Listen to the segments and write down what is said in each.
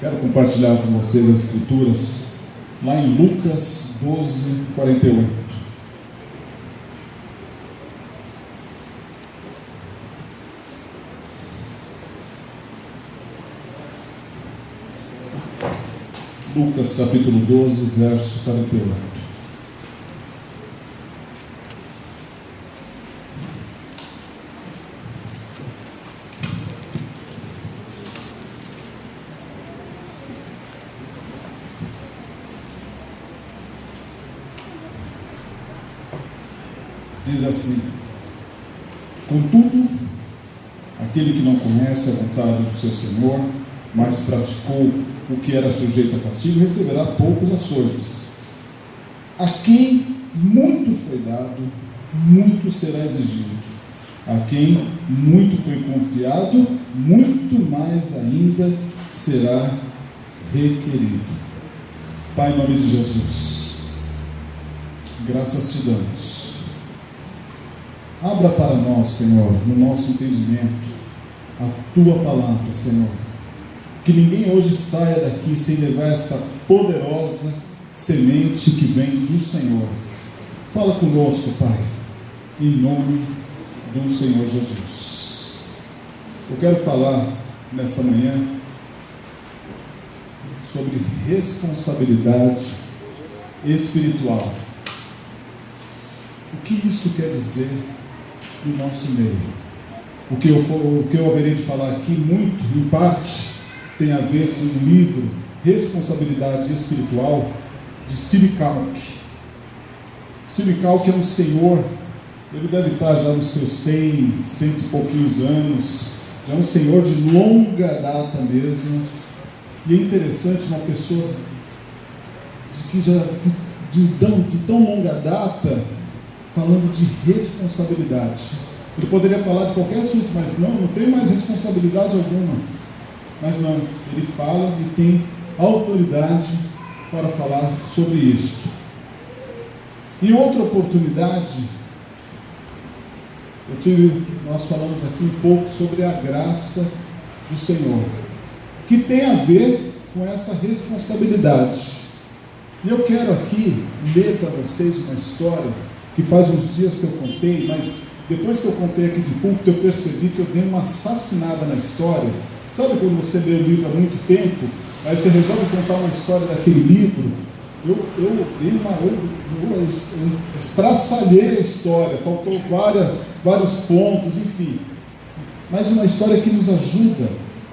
Quero compartilhar com vocês as escrituras lá em Lucas 12, 48. Lucas capítulo 12, verso 48. Diz assim: contudo, aquele que não conhece a vontade do seu Senhor, mas praticou o que era sujeito a castigo, receberá poucos açoites. A quem muito foi dado, muito será exigido. A quem muito foi confiado, muito mais ainda será requerido. Pai, em nome de Jesus, graças te damos. Abra para nós, Senhor, no nosso entendimento, a Tua palavra, Senhor. Que ninguém hoje saia daqui sem levar esta poderosa semente que vem do Senhor. Fala conosco, Pai, em nome do Senhor Jesus. Eu quero falar nesta manhã sobre responsabilidade espiritual. O que isso quer dizer no nosso meio? O que eu haverei de falar aqui, muito, em parte, tem a ver com o livro Responsabilidade Espiritual, de Steve Kalk. Steve Kalk é um senhor, ele deve estar já nos seus 100 e pouquinhos anos, já é um senhor de longa data mesmo, e é interessante uma pessoa de tão longa data, falando de responsabilidade. Ele poderia falar de qualquer assunto, mas não tem mais responsabilidade alguma. Mas não, ele fala e tem autoridade para falar sobre isso. Em outra oportunidade, nós falamos aqui um pouco sobre a graça do Senhor, que tem a ver com essa responsabilidade. E eu quero aqui ler para vocês uma história que faz uns dias que eu contei, mas depois que eu contei aqui de púlpito, eu percebi que eu dei uma assassinada na história. Sabe quando você lê o livro há muito tempo, aí você resolve contar uma história daquele livro? Eu estraçalhei a história, faltou vários pontos, enfim. Mas uma história que nos ajuda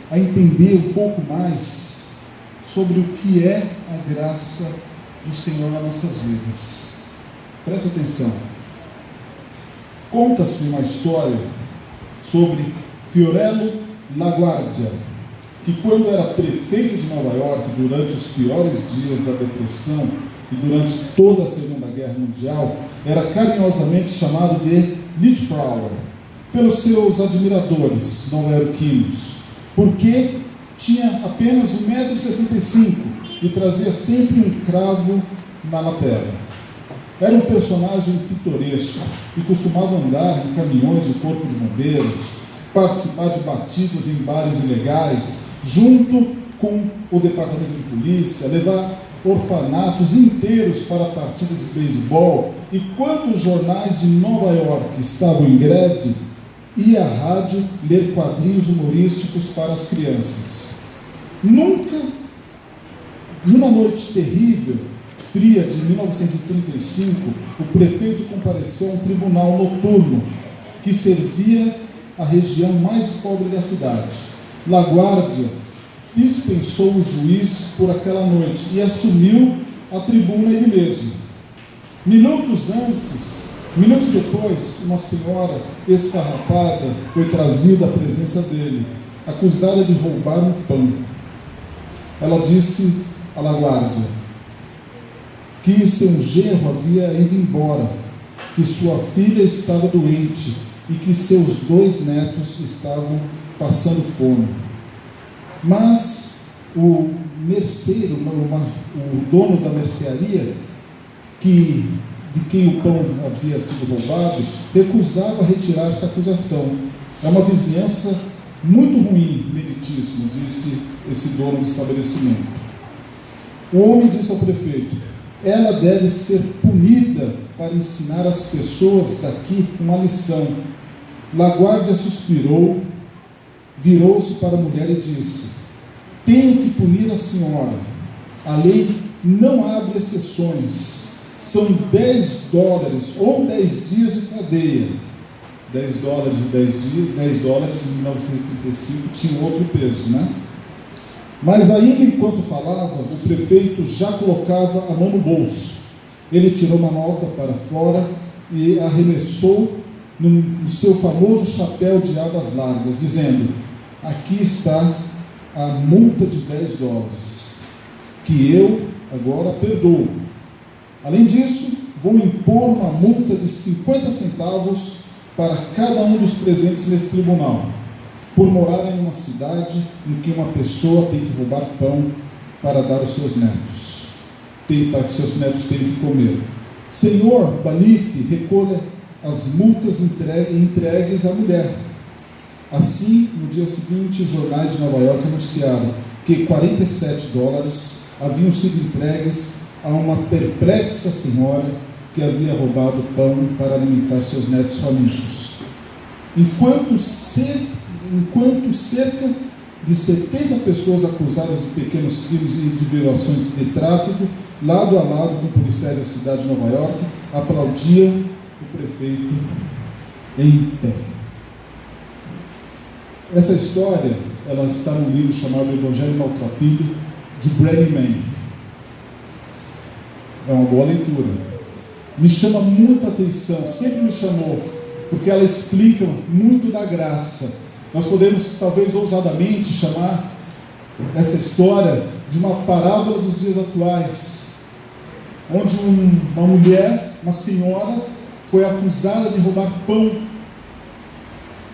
a entender um pouco mais sobre o que é a graça do Senhor nas nossas vidas. Presta atenção. Conta-se uma história sobre Fiorello LaGuardia, que quando era prefeito de Nova York, durante os piores dias da depressão e durante toda a Segunda Guerra Mundial, era carinhosamente chamado de Nightcrawler pelos seus admiradores nova-iorquinos, porque tinha apenas 1,65 m e trazia sempre um cravo na lapela. Era um personagem pitoresco e costumava andar em caminhões do corpo de bombeiros, participar de batidas em bares ilegais, junto com o departamento de polícia, levar orfanatos inteiros para partidas de beisebol, e quando os jornais de Nova York estavam em greve, ia à rádio ler quadrinhos humorísticos para as crianças. Numa noite terrível, fria de 1935, o prefeito compareceu a um tribunal noturno que servia a região mais pobre da cidade. LaGuardia dispensou o juiz por aquela noite e assumiu a tribuna ele mesmo. Minutos depois, uma senhora esfarrapada foi trazida à presença dele, acusada de roubar um pão. Ela disse a LaGuardia que seu genro havia ido embora, que sua filha estava doente e que seus 2 netos estavam passando fome. Mas o merceiro, o dono da mercearia, de quem o pão havia sido roubado, recusava retirar essa acusação. É uma vizinhança Muito ruim, meritíssimo, disse esse dono do estabelecimento. O homem disse ao prefeito: ela deve ser punida para ensinar às pessoas daqui uma lição. LaGuardia suspirou, virou-se para a mulher e disse: tenho que punir a senhora. A lei não abre exceções. São $10 ou 10 dias de cadeia. $10 e 10 dias, $10 em 1935 tinha outro peso, né? Mas ainda enquanto falava, o prefeito já colocava a mão no bolso. Ele tirou uma nota para fora e arremessou no seu famoso chapéu de abas largas, dizendo: aqui está a multa de $10, que eu agora perdoo. Além disso, vou impor uma multa de 50 centavos para cada um dos presentes nesse tribunal, por morarem numa cidade em que uma pessoa tem que roubar pão para dar aos seus netos, para que seus netos tenham que comer. Senhor Balife, recolha as multas entregues à mulher. Assim, no dia seguinte, os jornais de Nova York anunciaram que $47 haviam sido entregues a uma perplexa senhora que havia roubado pão para alimentar seus netos famintos. Enquanto cerca de 70 pessoas acusadas de pequenos crimes e de violações de tráfico, lado a lado com policiais da cidade de Nova York, aplaudiam o prefeito em pé. Essa história, ela está no livro chamado Evangelho Maltrapilho, de Brandy Mann. É uma boa leitura. Me chama muita atenção, sempre me chamou, porque ela explica muito da graça. Nós podemos, talvez ousadamente, chamar essa história de uma parábola dos dias atuais, onde uma mulher, uma senhora, foi acusada de roubar pão,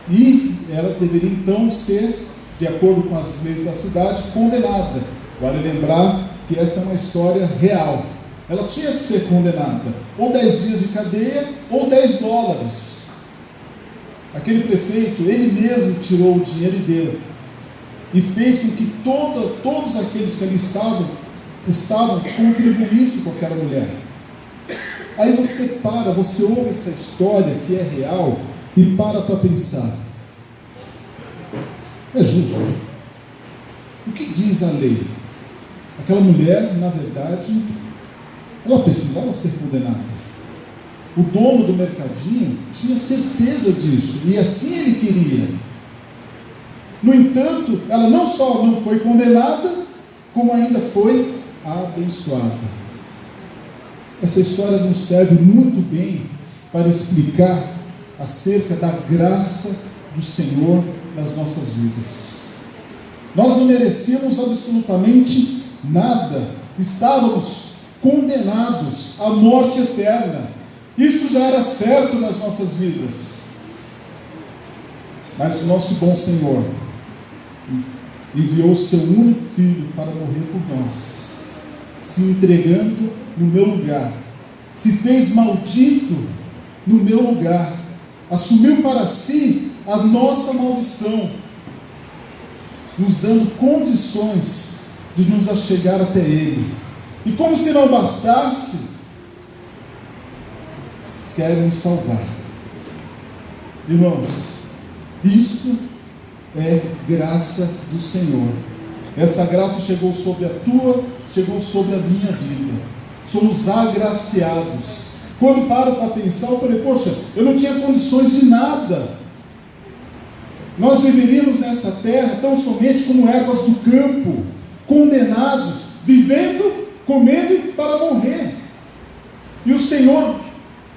e ela deveria então ser, de acordo com as leis da cidade, condenada. Vale lembrar que esta é uma história real. Ela tinha que ser condenada, ou 10 dias de cadeia, ou $10. Aquele prefeito, ele mesmo tirou o dinheiro e deu, e fez com que todos aqueles que ali estavam contribuíssem com aquela mulher. Aí você ouve essa história que é real, e para pensar: é justo? O que diz a lei? Aquela mulher, na verdade, ela precisava ser condenada. O dono do mercadinho tinha certeza disso, e assim ele queria. No entanto, ela não só não foi condenada, como ainda foi abençoada. Essa história nos serve muito bem para explicar acerca da graça do Senhor nas nossas vidas. Nós não merecíamos absolutamente nada, estávamos condenados à morte eterna. Isto já era certo nas nossas vidas. Mas o nosso bom Senhor enviou o seu único Filho para morrer por nós, se entregando no meu lugar, se fez maldito no meu lugar, assumiu para si a nossa maldição, nos dando condições de nos achegar até Ele. E como se não bastasse, quer nos salvar. Irmãos, isto é graça do Senhor. Essa graça chegou sobre a tua, chegou sobre a minha vida. Somos agraciados. Quando paro para pensar, eu falei: poxa, eu não tinha condições de nada. Nós viveríamos nessa terra tão somente como ervas do campo, condenados, vivendo, comendo para morrer. E o Senhor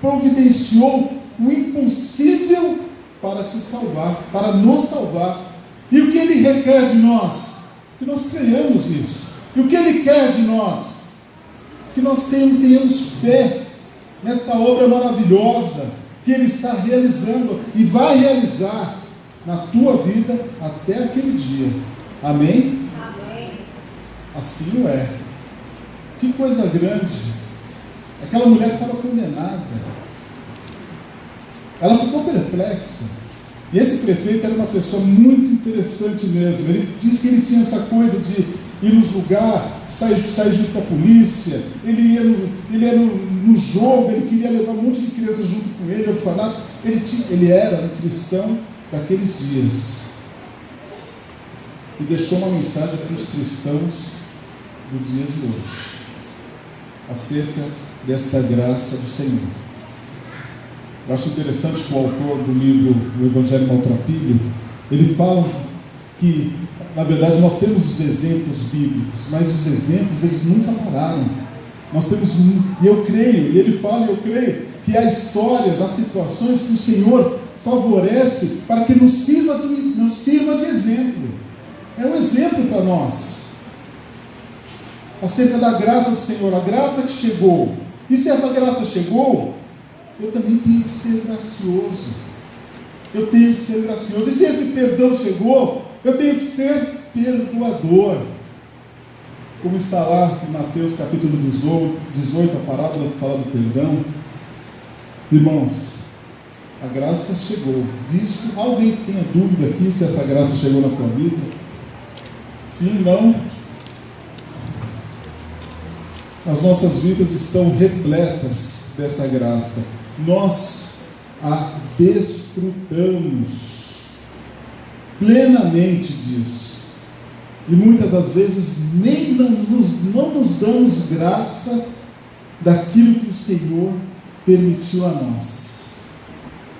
providenciou o impossível para te salvar, para nos salvar. E o que Ele requer de nós? Que nós creiamos nisso. E o que Ele quer de nós? Que nós tenhamos fé nessa obra maravilhosa que Ele está realizando e vai realizar na tua vida até aquele dia. Amém? Amém. Assim o é. Que coisa grande. Aquela mulher estava condenada. Ela ficou perplexa. E esse prefeito era uma pessoa muito interessante mesmo. Ele disse que ele tinha essa coisa de ir nos lugares, sair junto com a polícia, ele ia no jogo, ele queria levar um monte de crianças junto com ele, orfanato. Ele era um cristão daqueles dias. E deixou uma mensagem para os cristãos do dia de hoje, acerca dessa graça do Senhor. Eu acho interessante que o autor do livro O Evangelho Maltrapilho, ele fala que, na verdade, nós temos os exemplos bíblicos, mas os exemplos, eles nunca pararam. Nós temos, e eu creio, e ele fala, e eu creio, que há histórias, há situações que o Senhor favorece para que nos sirva de exemplo. É um exemplo para nós, acerca da graça do Senhor, a graça que chegou. E se essa graça chegou, eu também tenho que ser gracioso. Eu tenho que ser gracioso. E se esse perdão chegou, eu tenho que ser perdoador. Como está lá em Mateus capítulo 18, a parábola que fala do perdão. Irmãos, a graça chegou. Disso, alguém tenha dúvida aqui se essa graça chegou na tua vida? Sim, não? As nossas vidas estão repletas dessa graça. Nós a desfrutamos plenamente disso. E muitas das vezes não nos damos graça daquilo que o Senhor permitiu a nós.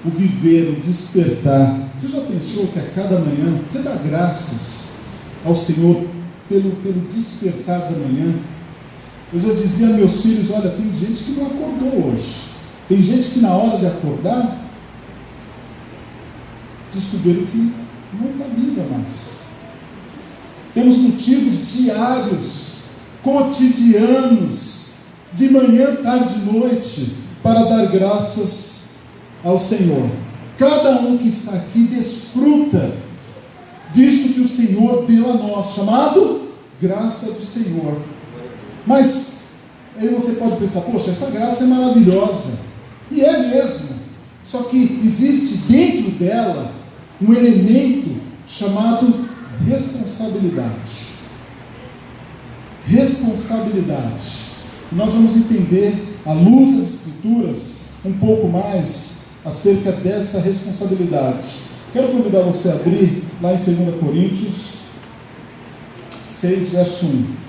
O viver, o despertar. Você já pensou que a cada manhã você dá graças ao Senhor pelo despertar da manhã? Eu já dizia a meus filhos, olha, tem gente que não acordou hoje. Tem gente que na hora de acordar descobriram que não está viva mais. Temos motivos diários, cotidianos, de manhã, tarde e noite, para dar graças ao Senhor. Cada um que está aqui desfruta disso que o Senhor deu a nós, chamado graça do Senhor. Mas aí você pode pensar, poxa, essa graça é maravilhosa. E é mesmo. Só que existe dentro dela um elemento chamado responsabilidade. Responsabilidade. Nós vamos entender, à luz das Escrituras, um pouco mais acerca desta responsabilidade. Quero convidar você a abrir lá em 2 Coríntios 6, verso 1.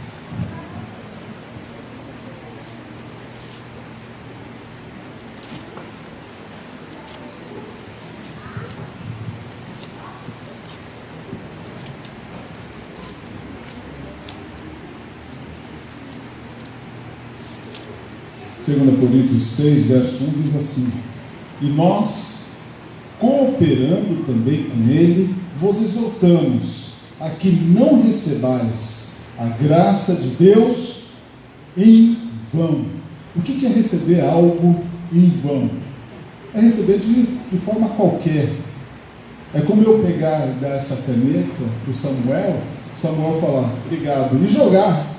2 Coríntios 6, verso 1 diz assim: e nós, cooperando também com ele, vos exortamos a que não recebais a graça de Deus em vão. O que é receber algo em vão? É receber de forma qualquer. É como eu pegar e dar essa caneta para o Samuel falar obrigado, e jogar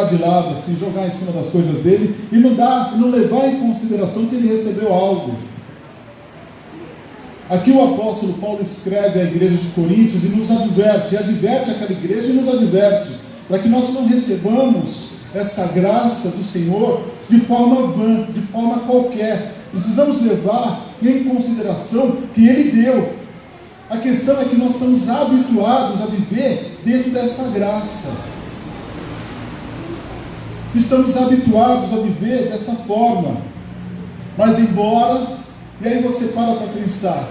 de lado, assim, jogar em cima das coisas dele, e não levar em consideração que ele recebeu algo. Aqui o apóstolo Paulo escreve à igreja de Coríntios e nos adverte aquela igreja e nos adverte, para que nós não recebamos essa graça do Senhor de forma vã, de forma qualquer. Precisamos levar em consideração que ele deu. A questão é que nós estamos habituados a viver dentro dessa graça. Estamos habituados a viver dessa forma. Mas embora, e aí você para pensar,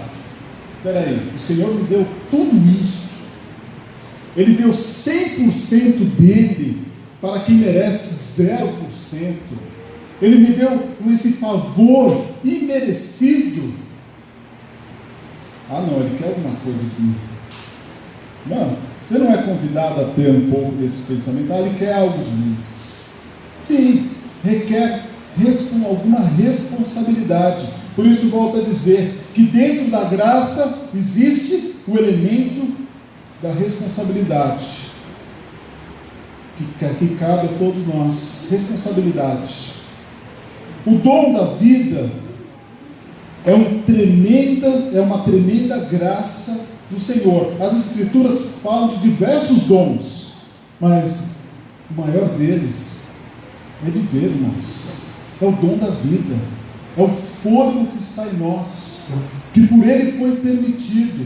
peraí, o Senhor me deu tudo isso, Ele deu 100% dele para quem merece 0%, Ele me deu esse favor imerecido. Ah não, Ele quer alguma coisa de mim. Não, você não é convidado a ter um pouco desse pensamento. Ele quer algo de mim. Sim, requer alguma responsabilidade. Por isso volto a dizer que dentro da graça existe o elemento da responsabilidade, que cabe a todos nós. Responsabilidade. O dom da vida É uma tremenda graça do Senhor. As Escrituras falam de diversos dons, mas o maior deles é viver, irmãos. É o dom da vida, é o fôlego que está em nós, que por Ele foi permitido,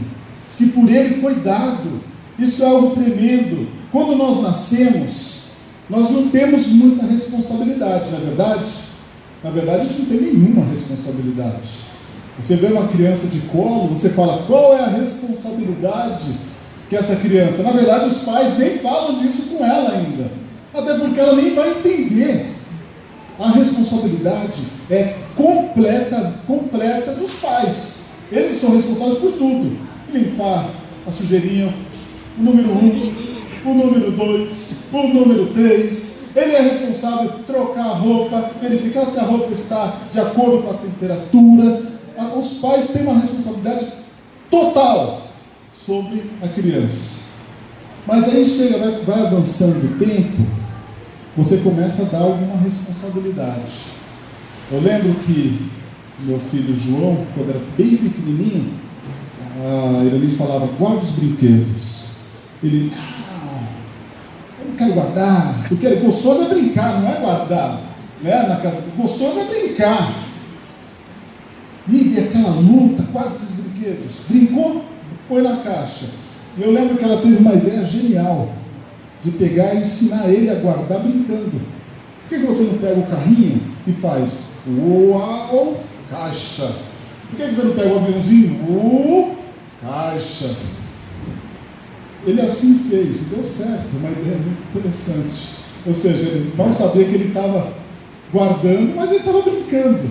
que por Ele foi dado. Isso é algo tremendo. Quando nós nascemos, nós não temos muita responsabilidade, não é verdade? Na verdade, a gente não tem nenhuma responsabilidade. Você vê uma criança de colo, você fala, qual é a responsabilidade que essa criança... Na verdade, os pais nem falam disso com ela ainda, até porque ela nem vai entender. A responsabilidade é completa dos pais. Eles são responsáveis por tudo. Limpar a sujeirinha, o número 1, o número 2, o número 3. Ele é responsável por trocar a roupa, verificar se a roupa está de acordo com a temperatura. Os pais têm uma responsabilidade total sobre a criança. Mas aí vai avançando o tempo, você começa a dar alguma responsabilidade. Eu lembro que meu filho João, quando era bem pequenininho, a Iranice falava, guarda os brinquedos. Ele, eu não quero guardar, porque gostoso é brincar, não é guardar, né? Gostoso é brincar. E aquela luta, guarda esses brinquedos. Brincou? Põe na caixa. E eu lembro que ela teve uma ideia genial de pegar e ensinar ele a guardar brincando. Por que você não pega o carrinho e faz uau, caixa? Por que você não pega o aviãozinho? Caixa. Ele assim fez, e deu certo, uma ideia muito interessante. Ou seja, ele não sabia que ele estava guardando, mas ele estava brincando,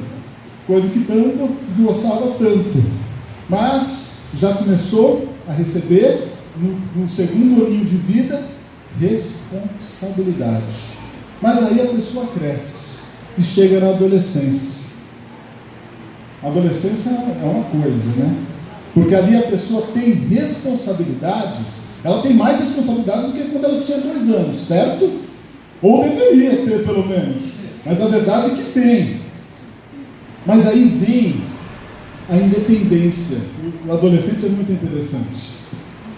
coisa que tanto gostava tanto. Mas já começou a receber, no segundo aninho de vida, responsabilidade. Mas aí a pessoa cresce e chega na adolescência. A adolescência é uma coisa, né? Porque ali a pessoa tem responsabilidades, ela tem mais responsabilidades do que quando ela tinha 2 anos, certo? Ou deveria ter, pelo menos. Mas a verdade é que tem. Mas aí vem a independência. O adolescente é muito interessante,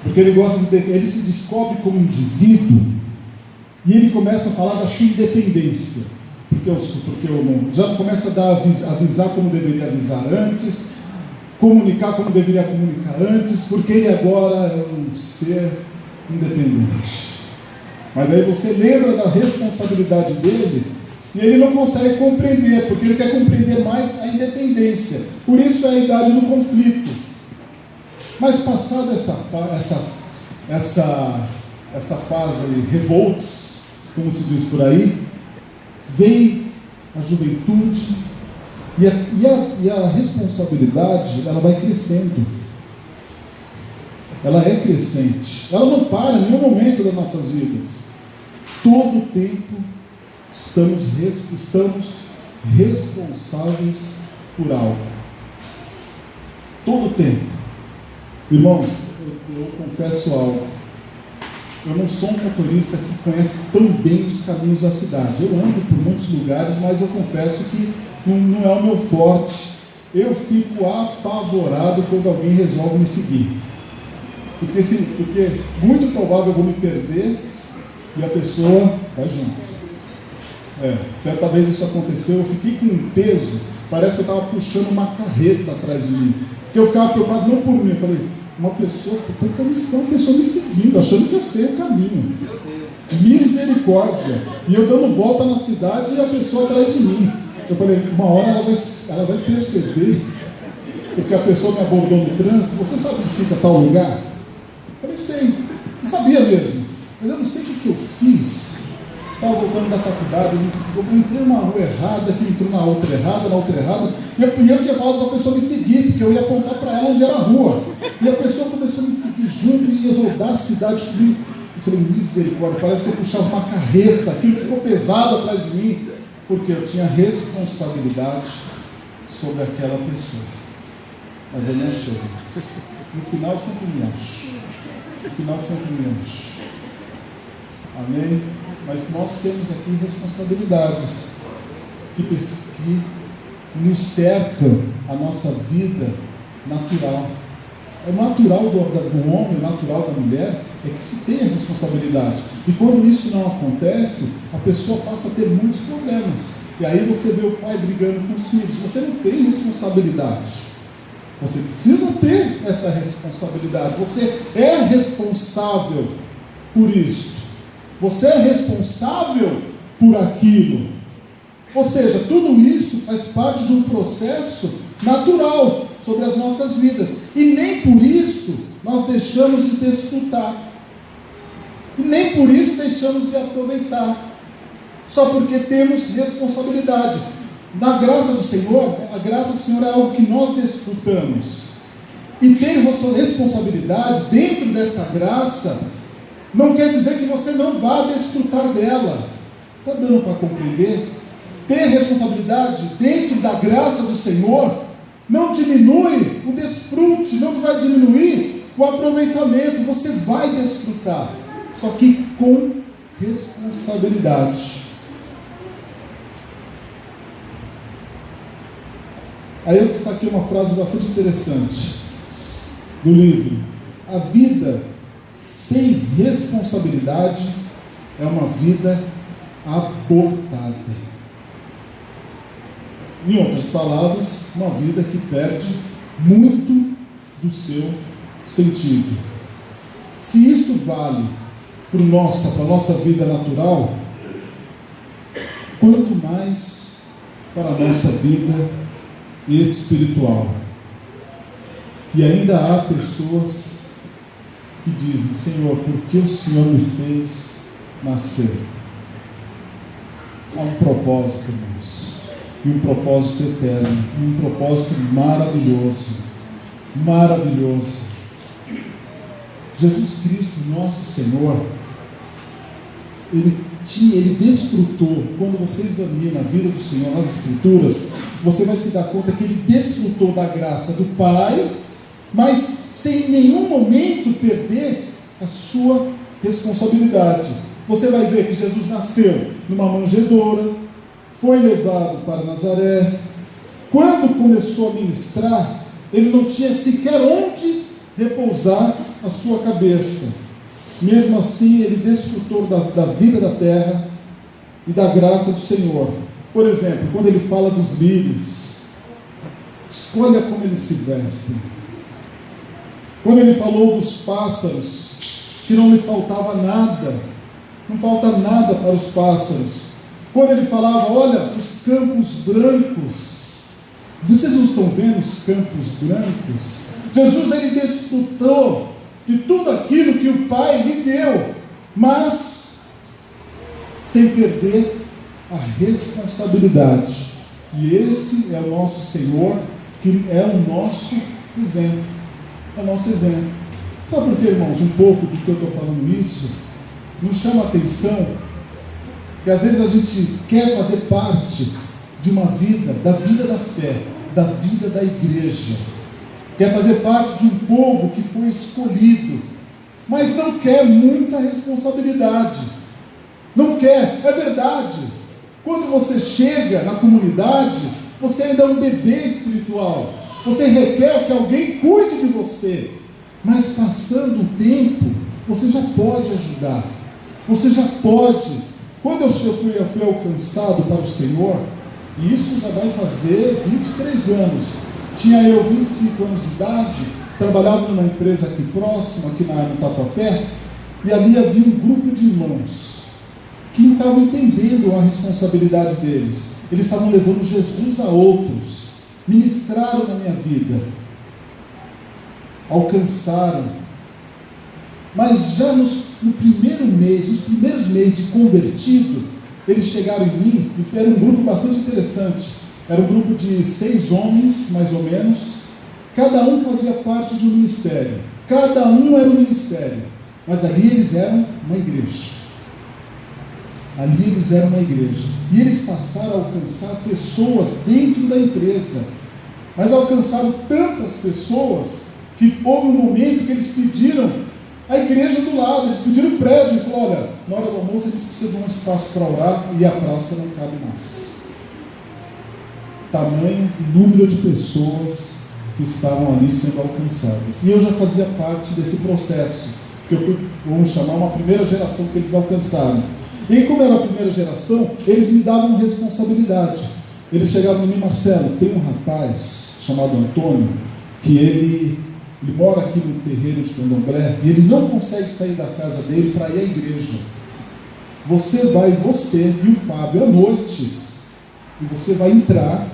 porque ele se descobre como indivíduo e ele começa a falar da sua independência, porque já começa a avisar como deveria avisar antes, comunicar como deveria comunicar antes, porque ele agora é um ser independente. Mas aí você lembra da responsabilidade dele e ele não consegue compreender, porque ele quer compreender mais a independência. Por isso é a idade do conflito. Mas passada essa fase revolts, como se diz por aí, vem a juventude e a responsabilidade, ela vai crescendo. Ela é crescente. Ela não para em nenhum momento das nossas vidas. Todo o tempo estamos responsáveis por algo. Todo o tempo. Irmãos, eu confesso algo. Eu não sou um motorista que conhece tão bem os caminhos da cidade. Eu ando por muitos lugares, mas eu confesso que não é o meu forte. Eu fico apavorado quando alguém resolve me seguir. Porque muito provável eu vou me perder e a pessoa vai junto. Certa vez isso aconteceu, eu fiquei com um peso, parece que eu estava puxando uma carreta atrás de mim. Porque eu ficava preocupado não por mim, eu falei, uma pessoa me seguindo, achando que eu sei o caminho. Meu Deus. Misericórdia. E eu dando volta na cidade e a pessoa atrás de mim. Eu falei, uma hora ela vai perceber, porque a pessoa me abordou no trânsito, você sabe onde fica tal lugar? Eu falei, sei, eu sabia mesmo, mas eu não sei o que eu fiz. Estava voltando da faculdade, eu entrei numa rua errada, que entrou na outra errada, e eu tinha falado para a pessoa me seguir, porque eu ia apontar para ela onde era a rua. E a pessoa começou a me seguir junto e ia rodar a cidade comigo. Eu falei, misericórdia, parece que eu puxava uma carreta, aquilo ficou pesado atrás de mim, porque eu tinha responsabilidade sobre aquela pessoa. Mas eu me achei. No final eu sempre me acho. Amém? Mas nós temos aqui responsabilidades que nos cercam a nossa vida natural. O natural do homem, o natural da mulher, é que se tenha responsabilidade. E quando isso não acontece, a pessoa passa a ter muitos problemas. E aí você vê o pai brigando com os filhos. Você não tem responsabilidade. Você precisa ter essa responsabilidade. Você é responsável por isso. Você é responsável por aquilo. Ou seja, tudo isso faz parte de um processo natural sobre as nossas vidas. E nem por isso nós deixamos de desfrutar. E nem por isso deixamos de aproveitar. Só porque temos responsabilidade. Na graça do Senhor, a graça do Senhor é algo que nós desfrutamos. E ter responsabilidade dentro dessa graça não quer dizer que você não vá desfrutar dela. Está dando para compreender? Ter responsabilidade dentro da graça do Senhor não diminui o desfrute, não vai diminuir o aproveitamento. Você vai desfrutar, só que com responsabilidade. Aí eu destaquei uma frase bastante interessante do livro: a vida sem responsabilidade é uma vida abortada. Em outras palavras, uma vida que perde muito do seu sentido. Se isto vale para a nossa vida natural, quanto mais para a nossa vida espiritual. E ainda há pessoas que dizem: Senhor, por que o Senhor me fez nascer? Há um propósito, irmãos. E um propósito eterno, e um propósito maravilhoso, maravilhoso. Jesus Cristo, nosso Senhor, Ele desfrutou. Quando você examina a vida do Senhor nas Escrituras, você vai se dar conta que Ele desfrutou da graça do Pai, mas sem em nenhum momento perder a sua responsabilidade. Você vai ver que Jesus nasceu numa manjedoura, foi levado para Nazaré. Quando começou a ministrar, ele não tinha sequer onde repousar a sua cabeça. Mesmo assim, ele desfrutou da vida da terra e da graça do Senhor. Por exemplo, quando ele fala dos lírios, escolha como eles se vestem. Quando ele falou dos pássaros, que não lhe faltava nada, não falta nada para os pássaros. Quando ele falava: olha, os campos brancos, vocês não estão vendo os campos brancos? Jesus, ele desfrutou de tudo aquilo que o Pai lhe deu, mas sem perder a responsabilidade. E esse é o nosso Senhor, que é o nosso exemplo. É o nosso exemplo. Sabe por que, irmãos, um pouco do que eu estou falando isso nos chama a atenção? Que às vezes a gente quer fazer parte de uma vida, da vida da fé, da vida da igreja, quer fazer parte de um povo que foi escolhido, mas não quer muita responsabilidade, não quer. É verdade, quando você chega na comunidade, você ainda é um bebê espiritual, você requer que alguém cuide de você, mas passando o tempo, você já pode ajudar, você já pode. Quando eu fui alcançado para o Senhor, e isso já vai fazer 23 anos, tinha eu 25 anos de idade, trabalhava numa empresa aqui próxima, aqui no Tatuapé, e ali havia um grupo de irmãos que não estavam entendendo a responsabilidade deles. Eles estavam levando Jesus a outros, ministraram na minha vida, alcançaram. Mas já no primeiro mês, os primeiros meses de convertido, eles chegaram em mim, e era um grupo bastante interessante. Era um grupo de 6 homens, mais ou menos. Cada um fazia parte de um ministério. Cada um era um ministério. Mas ali eles eram uma igreja. Ali eles eram uma igreja. E eles passaram a alcançar pessoas dentro da empresa. Mas alcançaram tantas pessoas que houve um momento que eles pediram a igreja do lado, eles pediram um prédio e falaram: olha, na hora do almoço a gente precisa de um espaço para orar e a praça não cabe mais. tamanho número de pessoas que estavam ali sendo alcançadas. E eu já fazia parte desse processo, que eu fui, vamos chamar, uma primeira geração que eles alcançaram. E como era a primeira geração, eles me davam responsabilidade. Eles chegavam em mim: Marcelo, tem um rapaz chamado Antônio, que ele mora aqui no terreiro de Candomblé, e ele não consegue sair da casa dele para ir à igreja. Você e o Fábio, à noite, e você vai entrar,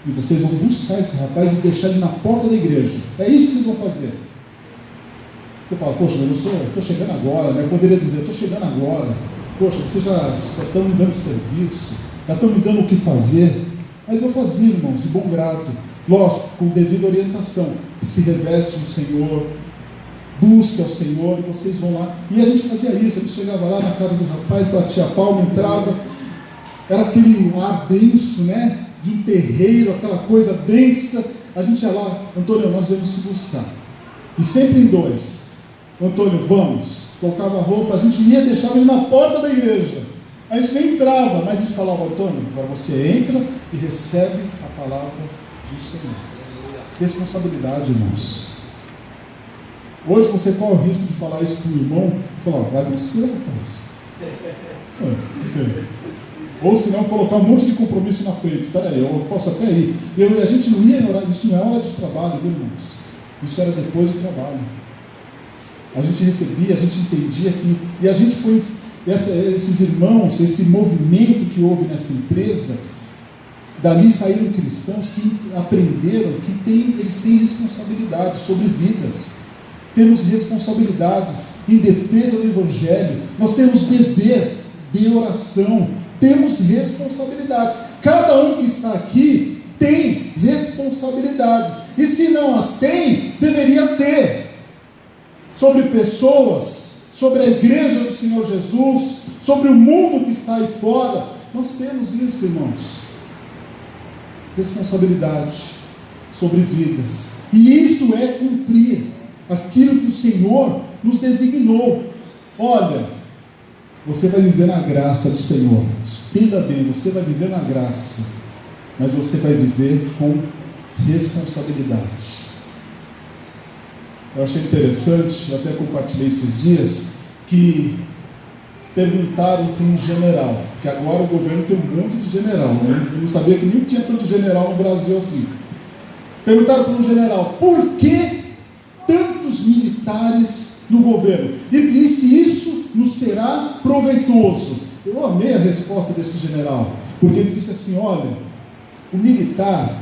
e vocês vão buscar esse rapaz e deixar ele na porta da igreja. É isso que vocês vão fazer. Você fala: poxa, mas eu estou chegando agora, né? Eu poderia dizer: estou chegando agora. Poxa, vocês já estão me dando serviço, já estão me dando o que fazer. Mas eu fazia, irmãos, de bom grado. Lógico, com devida orientação. Se reveste do Senhor, busque ao Senhor, e vocês vão lá. E a gente fazia isso. A gente chegava lá na casa do rapaz, batia a palma, entrava. Era aquele ar denso, né? De um terreiro, aquela coisa densa. A gente ia lá: Antônio, nós vamos te buscar. E sempre em dois. Antônio, vamos. Colocava a roupa, a gente ia deixar ele na porta da igreja. A gente nem entrava, mas a gente falava: Antônio, agora você entra e recebe a palavra do Senhor. Responsabilidade, irmãos. Hoje você corre o risco de falar isso para o irmão e falar: vai você, rapaz. Ou se não, colocar um monte de compromisso na frente. Espera aí, eu posso até ir. A gente não ia em horário, isso não é hora de trabalho, viu, irmãos? Isso era depois do trabalho. A gente recebia, a gente entendia que, e a gente foi, esses irmãos, esse movimento que houve nessa empresa, dali saíram cristãos que aprenderam que eles têm responsabilidade sobre vidas. Temos responsabilidades em defesa do Evangelho, nós temos dever de oração, temos responsabilidades. Cada um que está aqui tem responsabilidades, e se não as tem, deveria ter. Sobre pessoas, sobre a igreja do Senhor Jesus, sobre o mundo que está aí fora. Nós temos isso, irmãos. Responsabilidade sobre vidas. E isto é cumprir aquilo que o Senhor nos designou. Olha, você vai viver na graça do Senhor. Entenda bem, você vai viver na graça, mas você vai viver com responsabilidade. Eu achei interessante, eu até compartilhei esses dias, que perguntaram para um general, que agora o governo tem um monte de general, né? Eu não sabia que nem tinha tanto general no Brasil assim. Perguntaram para um general: por que tantos militares no governo? E se isso nos será proveitoso? Eu amei a resposta desse general, porque ele disse assim: olha, o militar,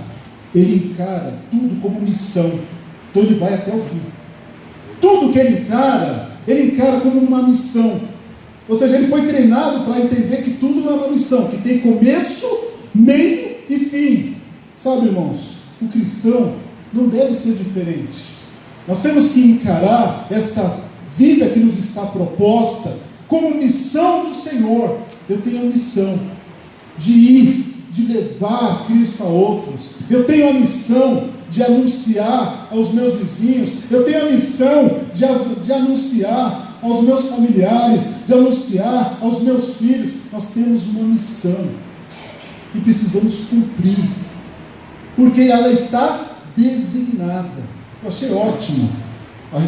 ele encara tudo como missão, então ele vai até o fim. Tudo que ele encara como uma missão. Ou seja, ele foi treinado para entender que tudo é uma missão, que tem começo, meio e fim. Sabe, irmãos, o cristão não deve ser diferente. Nós temos que encarar esta vida que nos está proposta como missão do Senhor. Eu tenho a missão de ir, de levar Cristo a outros. Eu tenho a missão de anunciar aos meus vizinhos. Eu tenho a missão de anunciar aos meus familiares, de anunciar aos meus filhos. Nós temos uma missão e precisamos cumprir, porque ela está designada. Eu achei ótimo a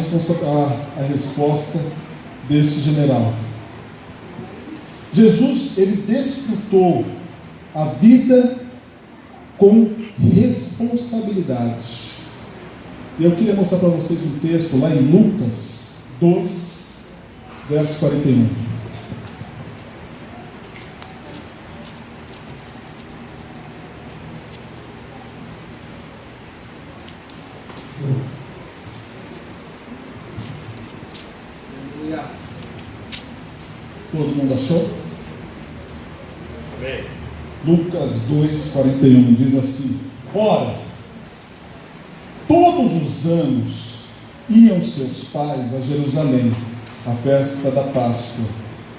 resposta desse general. Jesus, ele desfrutou a vida com responsabilidade. E eu queria mostrar para vocês um texto lá em Lucas 2, verso 41. Todo mundo achou? Amém. Lucas 2,41 diz assim: ora, todos os anos iam seus pais a Jerusalém, à festa da Páscoa,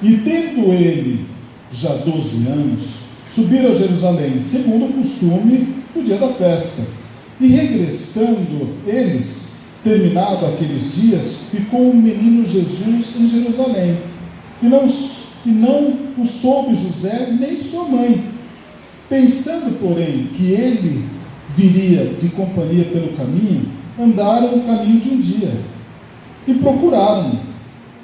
e tendo ele já 12 anos, subiram a Jerusalém, segundo o costume, no dia da festa. E regressando eles, terminado aqueles dias, ficou o menino Jesus em Jerusalém, e não o soube José nem sua mãe. Pensando, porém, que ele viria de companhia pelo caminho, andaram o caminho de um dia e procuraram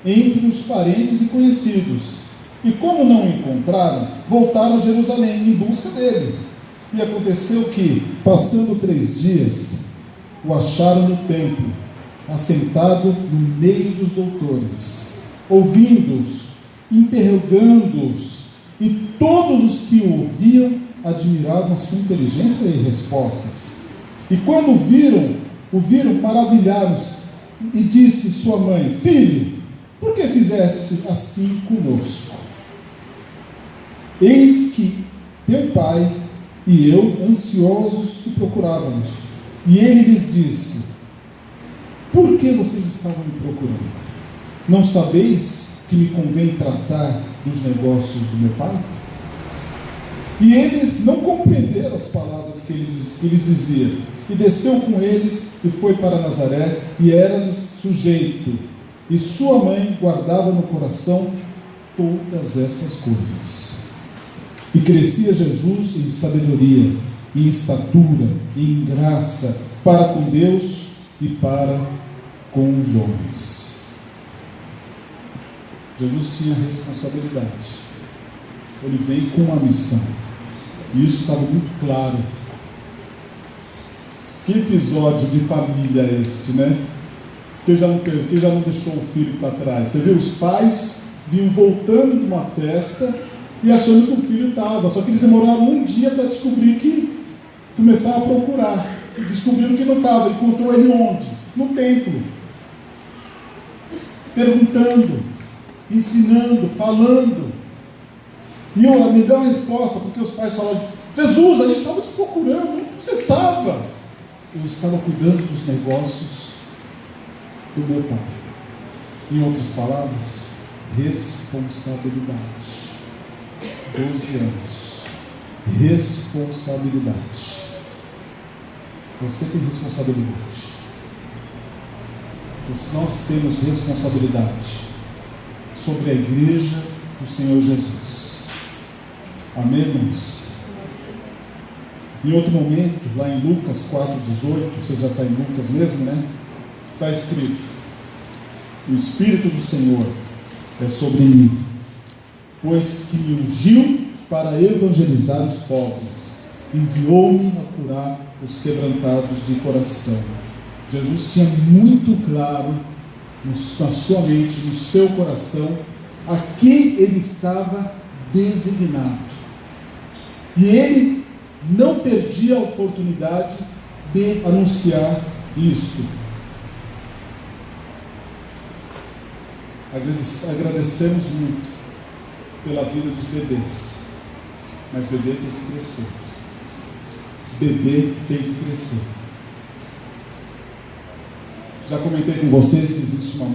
entre os parentes e conhecidos. E como não o encontraram, voltaram a Jerusalém em busca dele. E aconteceu que, passando 3 dias, o acharam no templo, assentado no meio dos doutores, ouvindo-os, interrogando-os, e todos os que o ouviam admiravam a sua inteligência e respostas. E quando o viram, maravilharam-se, e disse sua mãe: Filho, por que fizeste assim conosco? Eis que teu pai e eu, ansiosos, te procurávamos. E ele lhes disse: Por que vocês estavam me procurando? Não sabeis que me convém tratar dos negócios do meu pai? E eles não compreenderam as palavras que ele lhes dizia. E desceu com eles e foi para Nazaré, e era-lhes sujeito. E sua mãe guardava no coração todas estas coisas. E crescia Jesus em sabedoria, em estatura, em graça, para com Deus e para com os homens. Jesus tinha responsabilidade. Ele veio com uma missão. E isso estava muito claro. Que episódio de família é este, né? Quem já não deixou o filho para trás? Você vê, os pais vinham voltando de uma festa e achando que o filho estava. Só que eles demoraram um dia para descobrir que começaram a procurar. E descobriram que não estava. Encontrou ele onde? No templo. Perguntando, ensinando, falando. E a melhor resposta, porque os pais falaram: Jesus, a gente estava te procurando, onde você estava? Eu estava cuidando dos negócios do meu pai. Em outras palavras, responsabilidade. 12 anos. Responsabilidade. Você tem responsabilidade. Nós temos responsabilidade sobre a igreja do Senhor Jesus. Amém, irmãos? Em outro momento, lá em Lucas 4,18, você já está em Lucas mesmo, né? Está escrito: o Espírito do Senhor é sobre mim, pois que me ungiu para evangelizar os pobres, enviou-me a curar os quebrantados de coração. Jesus tinha muito claro na sua mente, no seu coração, a quem ele estava designado. E ele não perdia a oportunidade de anunciar isto. Agradecemos muito pela vida dos bebês, mas bebê tem que crescer. Bebê tem que crescer. Já comentei com vocês que existe uma